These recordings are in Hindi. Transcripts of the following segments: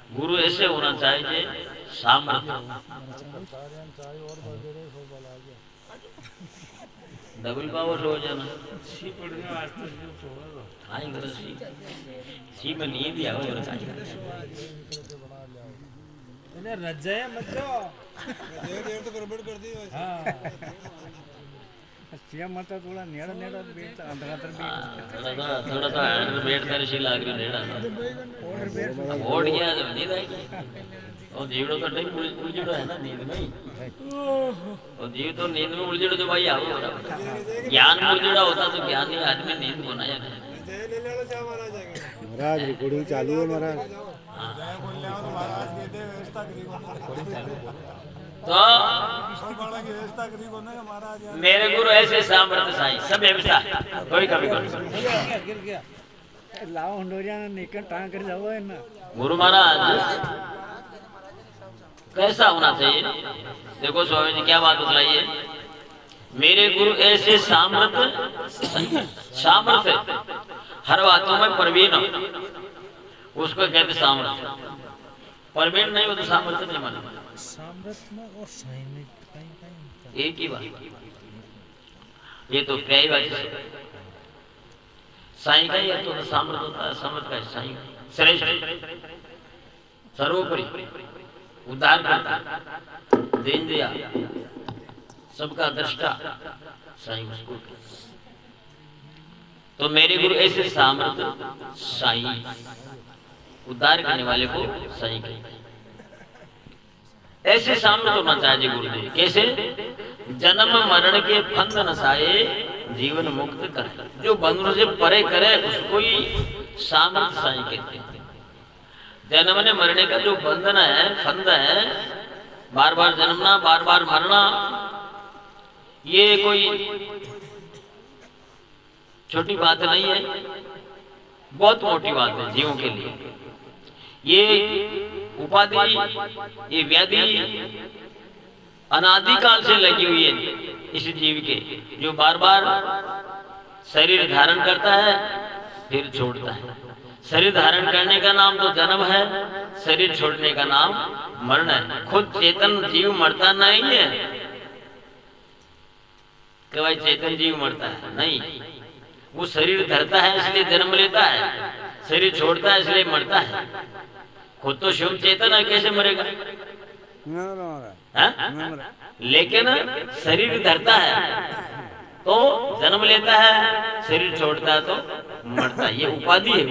गुरु ऐसे होना चाहिए सामर्थ्य डबल पावर हो जाना सी में नींद ही आवे रजाए मत जाओ देर तो गड़बड़ कर दी हां सीएम मत थोड़ा नेड़ा नेड़ा बैठ अंदर अंदर बैठ थोड़ा सा हैंड बैठ कर सी लाग रही नेड़ा और बैठ ओढ़ गया जब नींद आई और जीवड़ो तो नहीं उलझड़ो है ना नींद में और जीव तो नींद में उलझड़ो तो भाई आओ ज्ञान उलझड़ा होता तो ज्ञान ही आदमी नींद बनाया महाराज रिकॉर्डिंग चालू है महाराज तो मेरे गुरु ऐसे सामर्थ्य साईं सब व्यवस्था कोई कभी कर गिर गया लाओ हंडोरिया ने निकल टांग कर जाओ है ना गुरु महाराज कैसा होना चाहिए देखो स्वामी जी क्या बात बतलाइए मेरे गुरु ऐसे सामर्थ्य हर बातों में प्रवीण उसको कहते सामर्थ्य प्रवीण नहीं हो तो सामर्थ्य नहीं माना सामर्थ्य में और साइनिक एक ही बात ये तो क्या ही बात साई का ही तो सामर्थ्य होता है सामर्थ्य का साई श्रेष्ठ सर्वोपरि उद्धार करता दीन दिया सबका दृष्टा साई उसको तो मेरे गुरु ऐसे सामर्थ्य साई उद्धार करने वाले को साई कहते ऐसे सामर्थ्य होना चाहिए गुरुदेव कैसे जन्म मरण के फंद नसाए जीवन मुक्त करे जो बंधनों से परे करे उसको ही सामर्थ्य साई कहते हैं जन्मने मरने का जो बंधन है फंद है बार बार जन्मना बार बार मरना ये कोई छोटी बात नहीं है बहुत मोटी बात है जीवों के लिए ये उपाधि ये व्याधि अनादिकाल से लगी हुई है इस जीव के जो बार बार शरीर धारण करता है फिर छोड़ता है शरीर धारण करने का नाम तो जन्म है शरीर छोड़ने का नाम मरण है खुद चेतन जीव मरता नहीं है कि भाई चेतन जीव मरता है नहीं वो शरीर धरता है इसलिए जन्म लेता है शरीर छोड़ता है इसलिए मरता है खुद तो शिव चेतन है कैसे मरेगा लेकिन शरीर धरता है तो जन्म लेता है शरीर छोड़ता है तो मरता है ये उपाधि है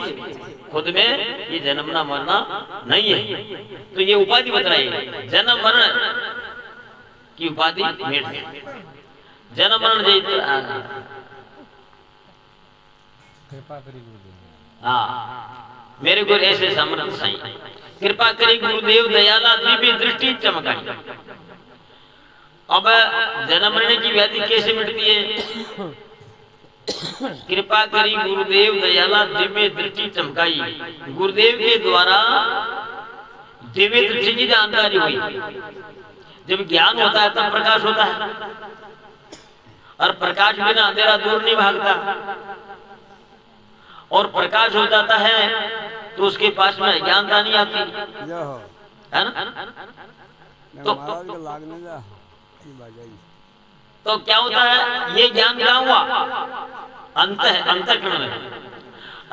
खुद में ये जन्मना मरना नहीं है तो ये उपाधि बतलाइए जन्म मरण की उपाधि मिट जन्म मरण कृपा करी गुरुदेव हाँ मेरे गुरु ऐसे समर्थ साईं कृपा करी गुरुदेव दयाला दिव्य दृष्टि चमकाई अब जन्म मरने की व्याधि कैसे मिटती है कृपा करी गुरुदेव दयाला दिव्य दृष्टि चमकाई गुरुदेव के द्वारा दिव्य दृष्टि की जानकारी हुई जब ज्ञान होता है तब प्रकाश होता है और प्रकाश बिना अंधेरा दूर नहीं भागता और प्रकाश हो जाता है तो उसके पास में ज्ञानता नहीं आती है ना तो क्या होता है ये ज्ञान क्या हुआ अंत है अंतःकरण में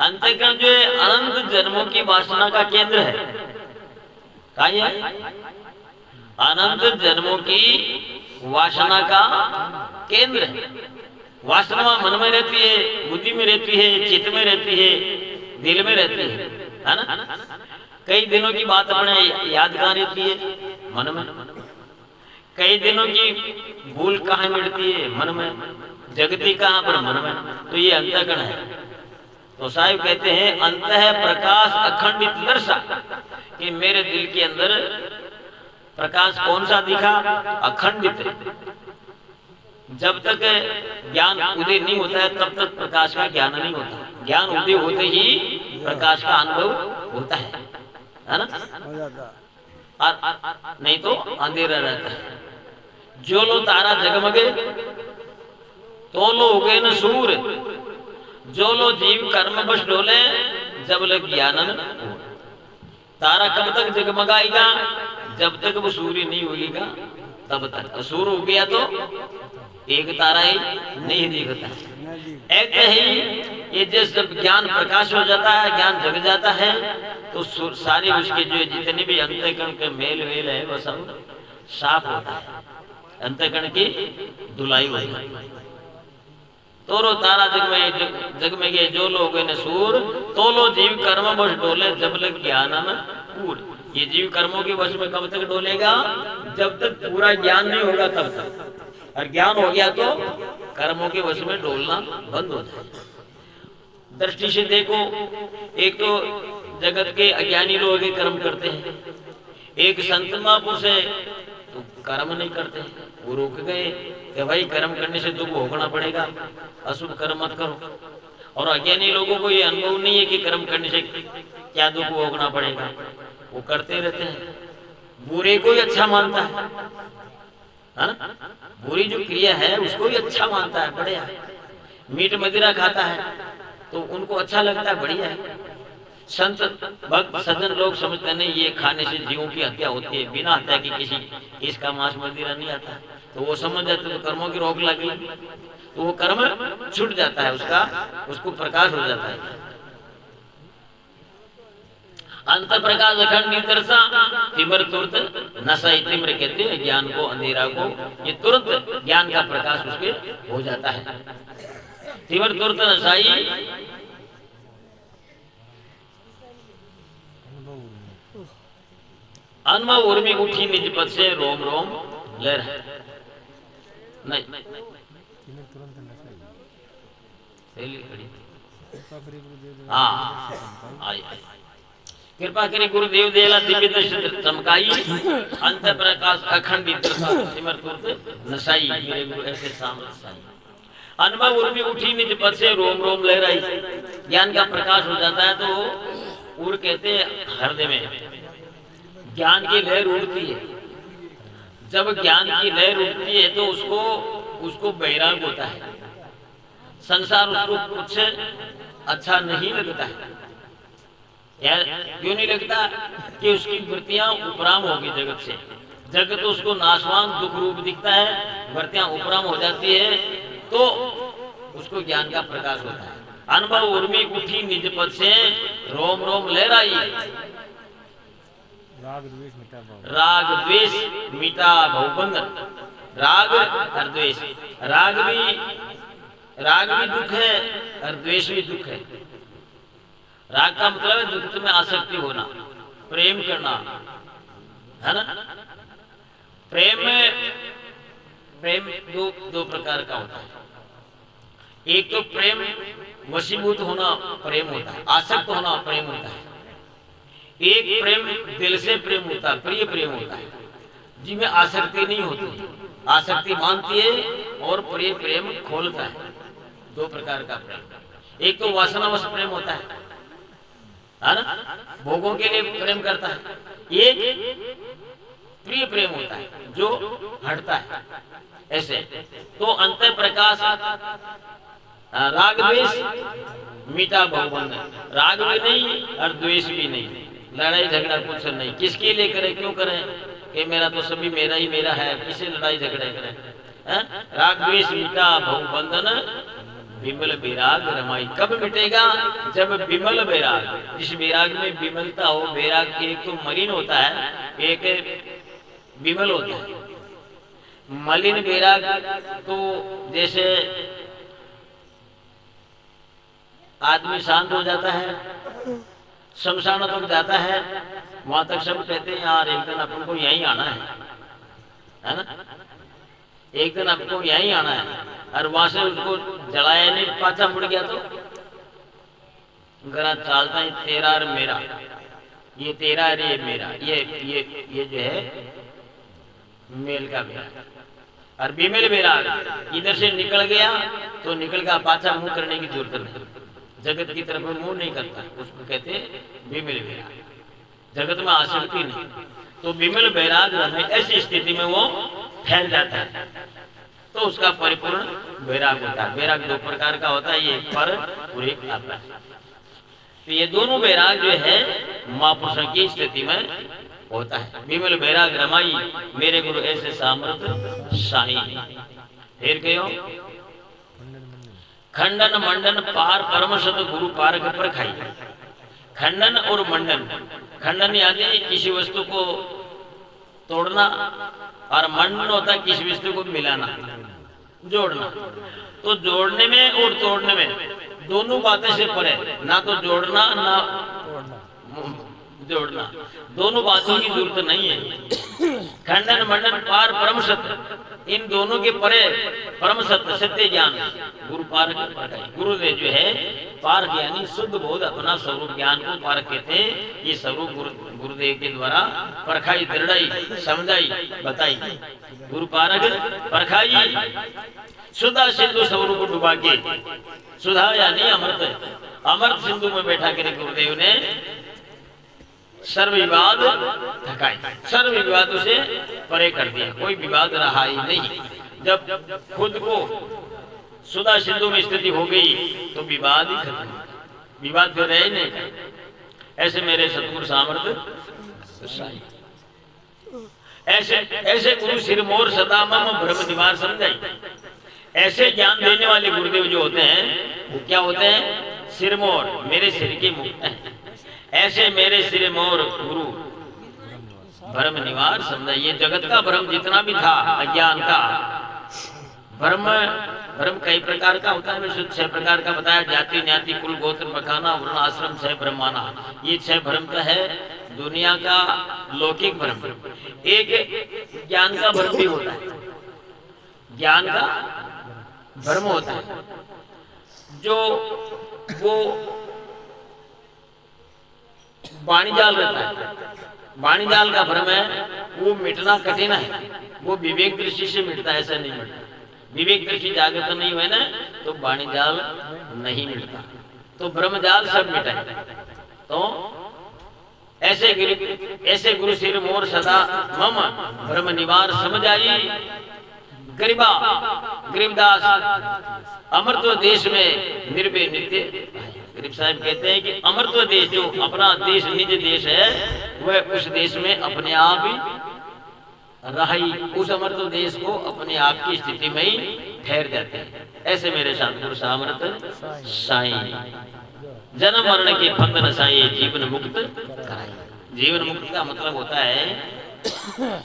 अंतःकरण जो है अनंत जन्मों की वासना का केंद्र है क्या है अनंत जन्मों की वासना का केंद्र है वासना मन में रहती है बुद्धि में रहती है चित्त में रहती है दिल में रहती है ना कई दिनों की बात अपने याद कहाँ रहती है मन में कई दिनों की भूल कहाँ मिटती है मन में जगती कहाँ पर मन में तो ये अंतःकरण है तो साहिब कहते हैं अंत है प्रकाश अखंडित दर्शा कि मेरे दिल के अंदर प्रकाश कौन सा दिखा अखंडित जब तक ज्ञान उदय नहीं होता है तब तक प्रकाश का ज्ञान नहीं होता ज्ञान उदय होते ही प्रकाश का अनुभव होता है ना और नहीं तो अंधेरा रहता है जो लो तारा जगमगे तो लो उगे न सूर जो लो जीव कर्म बस डोले जब लग ज्ञानन तारा कब तक जगमगाएगा? जब तक वो सूर्य नहीं उगेगा तब तक। सूर्य उग गया तो एक तारा ही नहीं दिखता। ऐसे ही ये जब ज्ञान प्रकाश हो जाता है, ज्ञान जग जाता है, तो सारे उसके जो जितने भी अंतःकरण के मेल वेल है वो सब साफ होता है, अंतःकरण की धुलाई होती है। तोरो तारा जगमगे जो लोग ने सूर, तो लो जीव कर्म बस डोले जब लग ज्ञान न पूर। ये जीव कर्मों के वश में कब तक डोलेगा? जब तक पूरा ज्ञान नहीं होगा तब तक। और ज्ञान हो गया तो कर्मों के वश में डोलना बंद हो जाए। दृष्टि से देखो, एक तो जगत के अज्ञानी लोग कर्म करते हैं, एक संत महापुरुष है तो कर्म नहीं करते, वो रुक गए कि भाई कर्म करने से तुमको भोगना पड़ेगा, अशुभ कर्म मत करो। और अज्ञानी लोगों को ये अनुभव नहीं है कि कर्म करने से क्या दुख भोगना पड़ेगा, वो करते रहते हैं। बुरे को ही अच्छा मानता है ना, बुरी जो क्रिया है उसको ही अच्छा मानता है, बढ़िया। मीट मदिरा खाता है तो उनको अच्छा लगता है, बढ़िया है। संत भक्त सज्जन लोग समझते नहीं ये खाने से जीवों की हत्या होती है, बिना हत्या की किसी इसका मांस मदिरा नहीं आता, तो वो समझ जाते तो कर्मों की रोक लगी, तो वो कर्म छूट जाता है, उसको प्रकाश हो जाता है। अंत प्रकाश अखंड निदर्शा तिमर तुरंत नशा, तिम्र कहते हैं ज्ञान को, अंधेरा को, ये तुरंत ज्ञान का प्रकाश उसके हो जाता है। तिमर तुरंत नशाई अनुभव उर्मी उठी निज पद से रोम रोम ले रहे नहीं हाँ। कृपा करी गुरुदेव देला दिव्य दर्शन चमकाई, अंत प्रकाश अखंडित सिमर तुरंत नशाई, मेरे गुरु ऐसे सामने। अनुभव उर्मी उठी निज पद से रोम रोम ले रही, ज्ञान का प्रकाश हो जाता है तो उड़ कहते हृदय में ज्ञान की लहर उड़ती है। जब ज्ञान की लहर उड़ती है तो उसको वैराग होता है, संसार उसको कुछ अच्छा नहीं लगता है। क्यों नहीं लगता? कि उसकी वृत्तियां उपराम होगी जगत से, जगत तो उसको नाशवान दुख रूप दिखता है, वृत्तियां उपराम हो जाती है तो उसको ज्ञान का प्रकाश होता है। अनुभव उर्मी उठी निज पद से रोम रोम लहराई, राग द्वेष मिटा भवबंधन। राग और द्वेष, राग भी दुख है और द्वेष भी दुख है। राग का मतलब है दुख में आसक्ति होना, प्रेम करना, है ना। प्रेम दो प्रकार का होता है। एक तो प्रेम वशीभूत होना प्रेम होता है, आसक्त होना प्रेम होता है। एक प्रेम दिल से प्रेम होता है, प्रिय प्रेम होता है, जिसमें आसक्ति नहीं होती, आसक्ति मानती है और प्रिय प्रेम खोलता है। दो प्रकार का प्रेम। एक तो वासनावश प्रेम होता है ना, भोगों के लिए प्रेम करता है। एक प्रिय प्रेम होता है जो हटता है ऐसे। तो अंत प्रकाश राग द्वेष मीठा भवबंधन, राग भी नहीं और द्वेष भी नहीं, लड़ाई झगड़ा कुछ नहीं। किसके लिए करे, क्यों करे? कि मेरा तो सभी मेरा ही मेरा है, किसे लड़ाई झगड़े करे? राग द्वेष मीठा भवबंधन विमल वैराग रमाई। कब मिटेगा? जब विमल वैराग, जिस वैराग में विमलता हो। वैराग एक तो मलिन होता है, एक विमल होता है। मलिन वैराग तो जैसे आदमी शांत हो जाता है, शमशान तक जाता है, वहां तक सब कहते हैं यार एक दिन अपन को यहीं आना है ना, एक दिन आपको यहीं आना है। और वहां से उसको जलाया नहीं, पाछा मुड़ गया तो गरा चालता है तेरा और मेरा, ये तेरा और ये मेरा, ये जो है मेल का मेरा। और विमेल मेरा इधर से निकल गया तो निकल गया, पाछा मुंह करने की जरूरत नहीं, जगत की तरफ मुंह नहीं करता, उसको कहते विमल वैराग। जगत में आसक्ति नहीं, तो विमल वैराग ऐसी स्थिति में वो फैल जाता है, तो उसका परिपूर्ण वैराग होता है। वैराग दो प्रकार का होता है, ये पर और एक आता है। तो ये दोनों बैराग जो है महापुरुषों की स्थिति में होता है। विमल बैराग रमाई मेरे गुरु ऐसे सामर्थ साई। फिर कहो खंडन मंडन पार परम सत गुरु पार पर खाई। खंडन और मंडन, खंडन यानी किसी वस्तु को तोड़ना, और मंडन होता है किसी वस्तु को मिलाना, जोड़ना। तो जोड़ने में और तोड़ने में दोनों बातें से परे, ना तो जोड़ना ना जोड़ना, दोनों बातों की जरूरत नहीं है। खंडन मंडन पार परम सत्य, इन दोनों के परे परम सत्य सत्य ज्ञान गुरु पारक परखाई। गुरुदेव जो है पारक यानी शुद्ध बोध अपना स्वरूप ज्ञान को पारक कहते हैं। ये स्वरूप गुरुदेव के द्वारा परखाई, दृढ़ाई, समझाई, बताई। गुरु पारक परखाई सुधा सिंधु स्वरूप को डुबा के, सुधा यानी अमृत, अमृत सिंधु में बैठा कर गुरुदेव ने सर्व विवाद थकाई, सर्व विवादों से परे कर दिया, कोई विवाद रहा ही नहीं। जब खुद को सुधा सिंधु में स्थिति हो गई तो विवाद ही खत्म, विवाद फिर रहे नहीं। ऐसे मेरे सतगुरु सामर्थ साई, ऐसे ऐसे गुरु सिरमोर सदा मम भ्रम निवार समझाई। ऐसे ज्ञान देने वाले गुरुदेव जो होते हैं वो क्या होते हैं? सिरमोर, मेरे सिर के मुक्त हैं। ऐसे मेरे सिर मोर गुरु भ्रम निवार समझाइए। जगत का भ्रम जितना भी था अज्ञान का भ्रम, भ्रम कई प्रकार का होता है, 6 प्रकार का बताया। जाति न्याति कुल गोत्र मखाना वर्ण आश्रम 6 ब्रह्माना, ये 6 भ्रम का है दुनिया का लौकिक भ्रम। एक ज्ञान का भ्रम भी होता है, ज्ञान का भ्रम होता है जो वो वाणिजाल रहता है। वाणिजाल का भ्रम है, वो मिटना कठिन है, वो विवेक दृष्टि से मिटता है, ऐसा नहीं मिटता। विवेक दृष्टि जागृत नहीं हुए ना तो वाणिजाल नहीं मिटता, तो ब्रह्मजाल सब मिटाए। तो ऐसे गुरु सिर मोर सदा मम भ्रम निवार समझाई। गरीबा गरीबदास अमृत देश में निर्भय नित्य। गरीब साहब कहते हैं कि अमृत देश जो अपना देश निज देश है वह उस देश में अपने आप ही रही, उस अमृत देश को अपने आप की स्थिति में ही ठहर जाते हैं। ऐसे मेरे सतगुरु सामर्थ साईं जन्म मरण के बंधन साई जीवन मुक्त कराई। जीवन मुक्त का मतलब होता है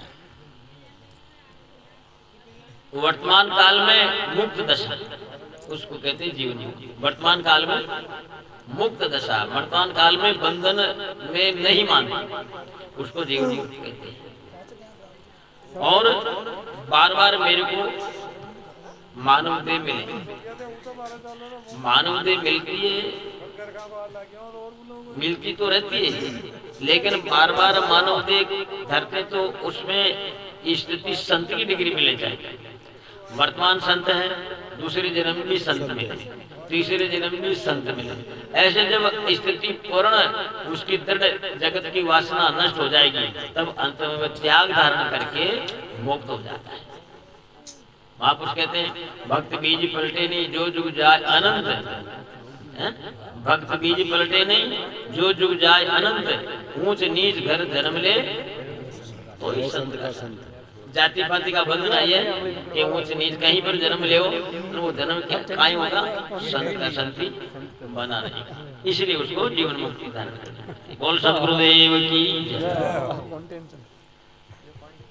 वर्तमान काल में मुक्त दशा, उसको कहते हैं जीवन मुक्ति। वर्तमान काल में मुक्त दशा, वर्तमान काल में बंधन में नहीं मानते, उसको जीवन मुक्ति कहते हैं। और बार बार मेरे को मानव देह मिले, मानव देह मिलती है, मिलती तो रहती है, लेकिन बार बार मानव देह धरते तो उसमें स्थिति संत की डिग्री मिले जाए। वर्तमान संत है, दूसरे जन्म भी संत मिले, तीसरे जन्म भी संत मिले। ऐसे जब स्थिति पूर्ण उसकी दृढ़ जगत की वासना नष्ट हो जाएगी तब अंत में त्याग धारण करके मुक्त हो जाता है। महापुरुष कहते हैं भक्त बीज पलटे नहीं जो जुग जाए अनंत, भक्त बीज पलटे नहीं जो जुग जाए अनंत, ऊंच नीच घर जन्म ले तो ही संत का संत। जाति पाति का बंधन है कि ऊंच नीच कहीं पर जन्म ले तो वो जन्म क्या कायम होगा, संत का संति बना रहेगा। इसलिए उसको जीवन मुक्ति दान करना। बोल सतगुरुदेव की जय।